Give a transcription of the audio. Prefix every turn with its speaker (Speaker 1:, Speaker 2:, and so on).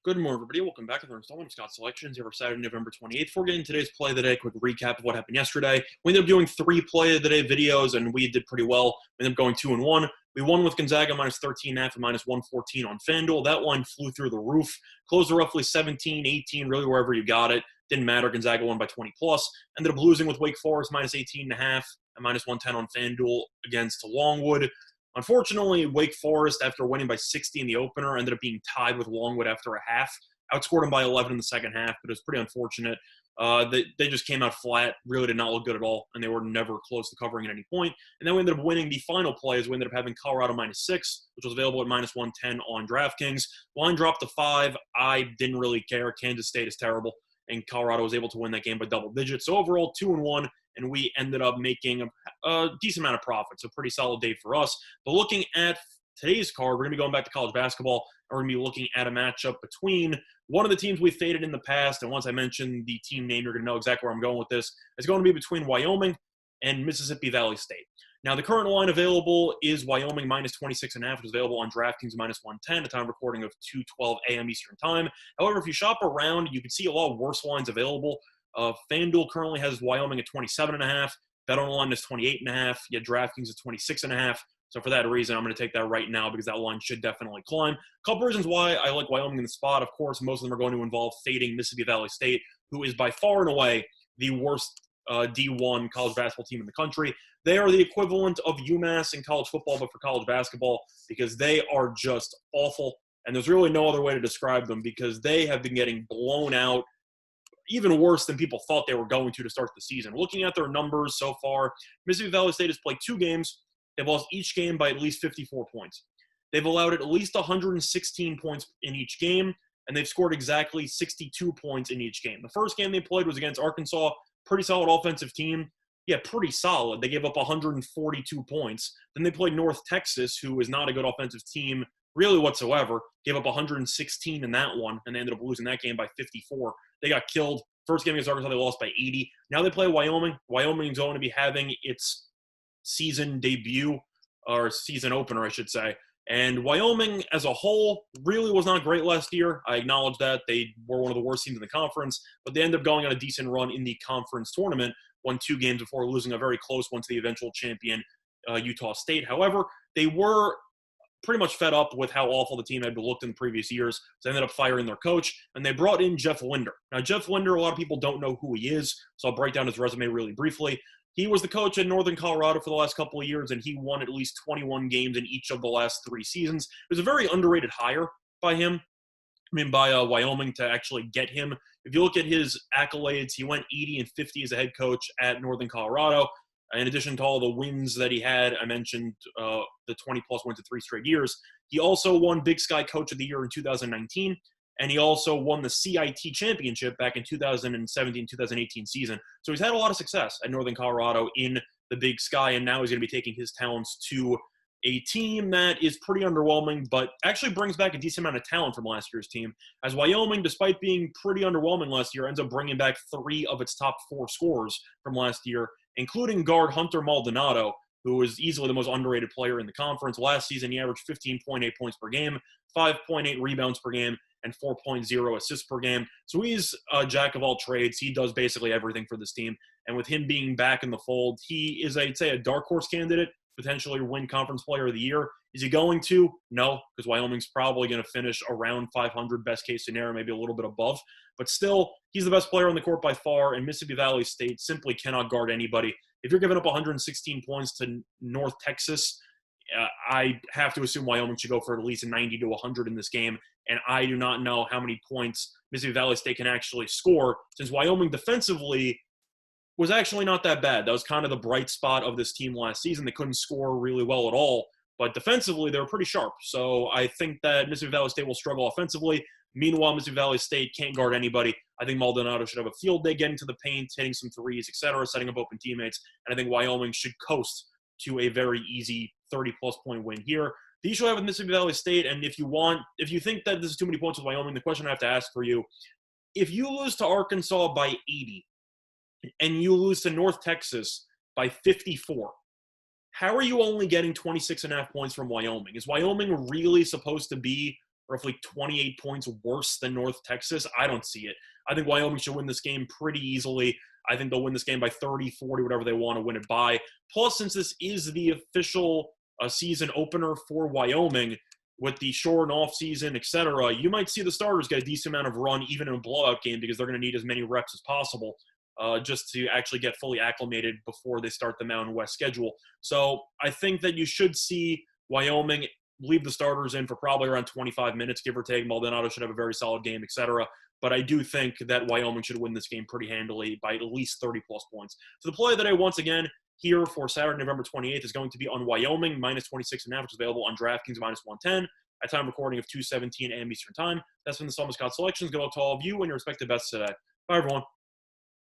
Speaker 1: Good morning, everybody. Welcome back to the installment of Scott's Selections here for Saturday, November 28th. Before getting today's play of the day, quick recap of what happened yesterday. We ended up doing 3 play of the day videos, and we did pretty well. We ended up going 2-1. We won with Gonzaga minus 13.5 and minus 114 on FanDuel. That line flew through the roof. Closed to roughly 17, 18, really wherever you got it. Didn't matter. Gonzaga won by 20 plus. Ended up losing with Wake Forest minus 18.5 and minus 110 on FanDuel against Longwood. Unfortunately, Wake Forest, after winning by 60 in the opener, ended up being tied with Longwood after a half. Outscored them by 11 in the second half, but it was pretty unfortunate. They just came out flat, really did not look good at all, and they were never close to covering at any point. And then we ended up winning the final play as we ended up having Colorado minus 6, which was available at minus 110 on DraftKings. Line dropped to 5. I didn't really care. Kansas State is terrible, and Colorado was able to win that game by double digits. So overall, 2-1. And we ended up making a decent amount of profit. So pretty solid day for us. But looking at today's card, we're going to be going back to college basketball. And we're going to be looking at a matchup between one of the teams we faded in the past. And once I mention the team name, you're going to know exactly where I'm going with this. It's going to be between Wyoming and Mississippi Valley State. Now, the current line available is Wyoming minus 26.5, which is available on DraftKings minus 110, a time recording of 2:12 a.m. Eastern time. However, if you shop around, you can see a lot worse lines available. FanDuel currently has Wyoming at 27.5. BetOnline is 28.5. Yet DraftKings is 26.5. So for that reason, I'm going to take that right now because that line should definitely climb. A couple reasons why I like Wyoming in the spot. Of course, most of them are going to involve fading Mississippi Valley State, who is by far and away the worst D1 college basketball team in the country. They are the equivalent of UMass in college football, but for college basketball, because they are just awful. And there's really no other way to describe them because they have been getting blown out even worse than people thought they were going to start the season. Looking at their numbers so far, Mississippi Valley State has played 2 games. They've lost each game by at least 54 points. They've allowed at least 116 points in each game, and they've scored exactly 62 points in each game. The first game they played was against Arkansas, pretty solid offensive team. Yeah, pretty solid. They gave up 142 points. Then they played North Texas, who is not a good offensive team really whatsoever, gave up 116 in that one, and they ended up losing that game by 54. They got killed. First game against Arkansas, they lost by 80. Now they play Wyoming. Wyoming's going to be having its season debut, or season opener, I should say. And Wyoming as a whole really was not great last year. I acknowledge that. They were one of the worst teams in the conference, but they ended up going on a decent run in the conference tournament, won 2 games before losing a very close one to the eventual champion, Utah State. However, they were pretty much fed up with how awful the team had looked in the previous years. So they ended up firing their coach, and they brought in Jeff Linder. Now, Jeff Linder, a lot of people don't know who he is, so I'll break down his resume really briefly. He was the coach in Northern Colorado for the last couple of years, and he won at least 21 games in each of the last 3 seasons. It was a very underrated hire by him. By Wyoming to actually get him. If you look at his accolades, he went 80 and 50 as a head coach at Northern Colorado. In addition to all the wins that he had, I mentioned the 20-plus wins in 3 straight years. He also won Big Sky Coach of the Year in 2019, and he also won the CIT Championship back in 2017-2018 season. So he's had a lot of success at Northern Colorado in the Big Sky, and now he's going to be taking his talents to a team that is pretty underwhelming, but actually brings back a decent amount of talent from last year's team. As Wyoming, despite being pretty underwhelming last year, ends up bringing back 3 of its top 4 scorers from last year, including guard Hunter Maldonado, who is easily the most underrated player in the conference. Last season, he averaged 15.8 points per game, 5.8 rebounds per game, and 4.0 assists per game. So he's a jack of all trades. He does basically everything for this team. And with him being back in the fold, he is, I'd say, a dark horse candidate, potentially win Conference Player of the Year. Is he going to? No, because Wyoming's probably going to finish around 500, best case scenario, maybe a little bit above. But still, he's the best player on the court by far, and Mississippi Valley State simply cannot guard anybody. If you're giving up 116 points to North Texas, I have to assume Wyoming should go for at least 90 to 100 in this game, and I do not know how many points Mississippi Valley State can actually score, since Wyoming defensively was actually not that bad. That was kind of the bright spot of this team last season. They couldn't score really well at all, but defensively, they were pretty sharp. So I think that Mississippi Valley State will struggle offensively. Meanwhile, Mississippi Valley State can't guard anybody. I think Maldonado should have a field day getting to the paint, hitting some threes, etc., setting up open teammates. And I think Wyoming should coast to a very easy 30-plus point win here. The issue I have with Mississippi Valley State, and if you think that this is too many points with Wyoming, the question I have to ask for you, if you lose to Arkansas by 80 and you lose to North Texas by 54, how are you only getting 26.5 points from Wyoming? Is Wyoming really supposed to be roughly 28 points worse than North Texas. I don't see it. I think Wyoming should win this game pretty easily. I think they'll win this game by 30, 40, whatever they want to win it by. Plus, since this is the official season opener for Wyoming, with the short off season, etc., you might see the starters get a decent amount of run even in a blowout game because they're going to need as many reps as possible just to actually get fully acclimated before they start the Mountain West schedule. So I think that you should see Wyoming leave the starters in for probably around 25 minutes, give or take. Maldonado should have a very solid game, etc. But I do think that Wyoming should win this game pretty handily by at least 30-plus points. So the play of the day, once again, here for Saturday, November 28th, is going to be on Wyoming, minus 26.5, which is available on DraftKings, minus 110, at time recording of 2:17 a.m. Eastern Time. That's been the Thomas Scott Selections. Good luck to all of you and your respective bets today. Bye, everyone.